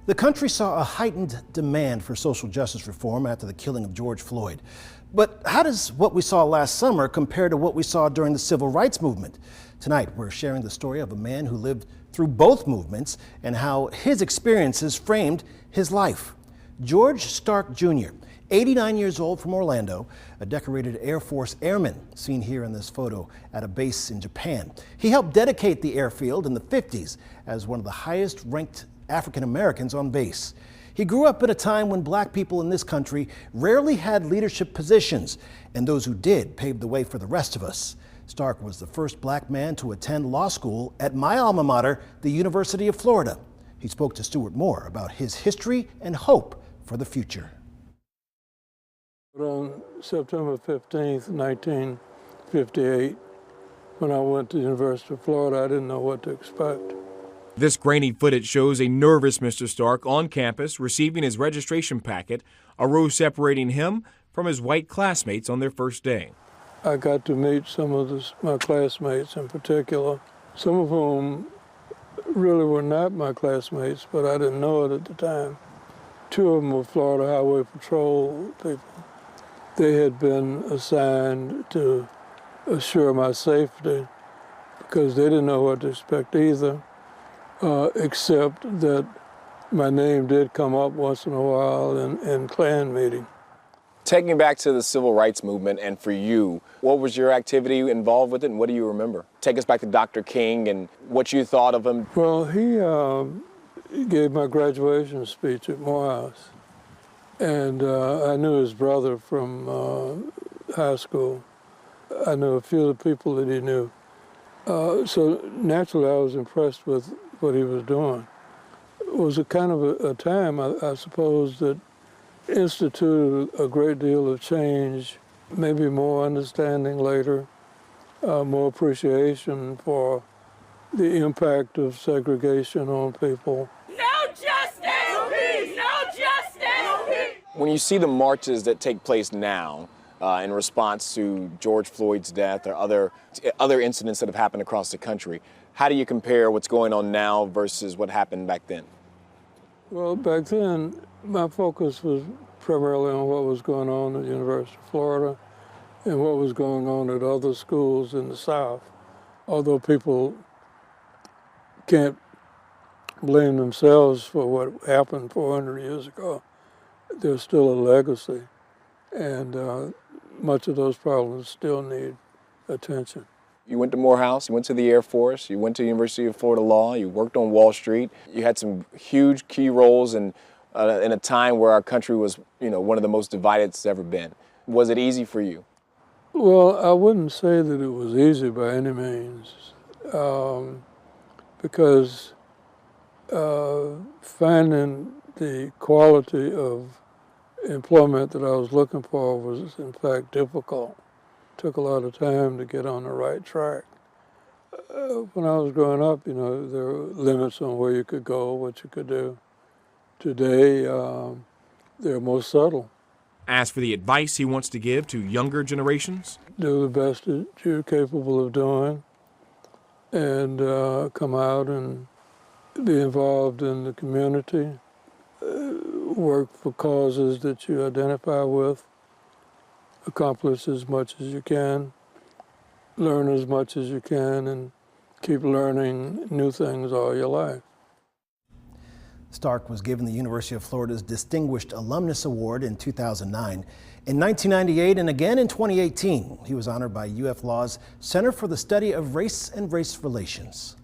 The country saw a heightened demand for social justice reform after the killing of George Floyd. But how does what we saw last summer compare to what we saw during the civil rights movement? Tonight, we're sharing the story of a man who lived through both movements and how his experiences framed his life. George Stark Jr., 89 years old, from Orlando, a decorated Air Force airman seen here in this photo at a base in Japan. He helped dedicate the airfield in the 50s as one of the highest ranked African Americans on base. He grew up at a time when black people in this country rarely had leadership positions, and those who did paved the way for the rest of us. Stark was the first black man to attend law school at my alma mater, the University of Florida. He spoke to Stuart Moore about his history and hope for the future. On September 15th, 1958, when I went to the University of Florida, I didn't know what to expect. This grainy footage shows a nervous Mr. Stark on campus receiving his registration packet, a row separating him from his white classmates on their first day. I got to meet some of my classmates in particular, some of whom really were not my classmates, but I didn't know it at the time. Two of them were Florida Highway Patrol people. They had been assigned to assure my safety because they didn't know what to expect either. Except that my name did come up once in a while in Klan meeting. Taking you back to the civil rights movement, and for you, what was your activity involved with it, and what do you remember? Take us back to Dr. King and what you thought of him. Well, he gave my graduation speech at Morehouse, and I knew his brother from high school. I knew a few of the people that he knew. So naturally, I was impressed with what he was doing. It was a kind of a time, I suppose, that instituted a great deal of change, maybe more understanding later, more appreciation for the impact of segregation on people. No justice! No peace! No justice! No peace! When you see the marches that take place now, in response to George Floyd's death or other incidents that have happened across the country, how do you compare what's going on now versus what happened back then? Well, back then, my focus was primarily on what was going on at the University of Florida and what was going on at other schools in the South. Although people can't blame themselves for what happened 400 years ago, there's still a legacy. And much of those problems still need attention. You went to Morehouse, you went to the Air Force, you went to the University of Florida Law, you worked on Wall Street. You had some huge key roles in a time where our country was, one of the most divided it's ever been. Was it easy for you? Well, I wouldn't say that it was easy by any means, because finding the quality of employment that I was looking for was, in fact, difficult. It took a lot of time to get on the right track. When I was growing up, there were limits on where you could go, what you could do. Today, they're more subtle. As for the advice he wants to give to younger generations? Do the best that you're capable of doing and come out and be involved in the community. Work for causes that you identify with, accomplish as much as you can, learn as much as you can, and keep learning new things all your life. Stark was given the University of Florida's Distinguished Alumnus Award in 2009. In 1998 and again in 2018, he was honored by UF Law's Center for the Study of Race and Race Relations.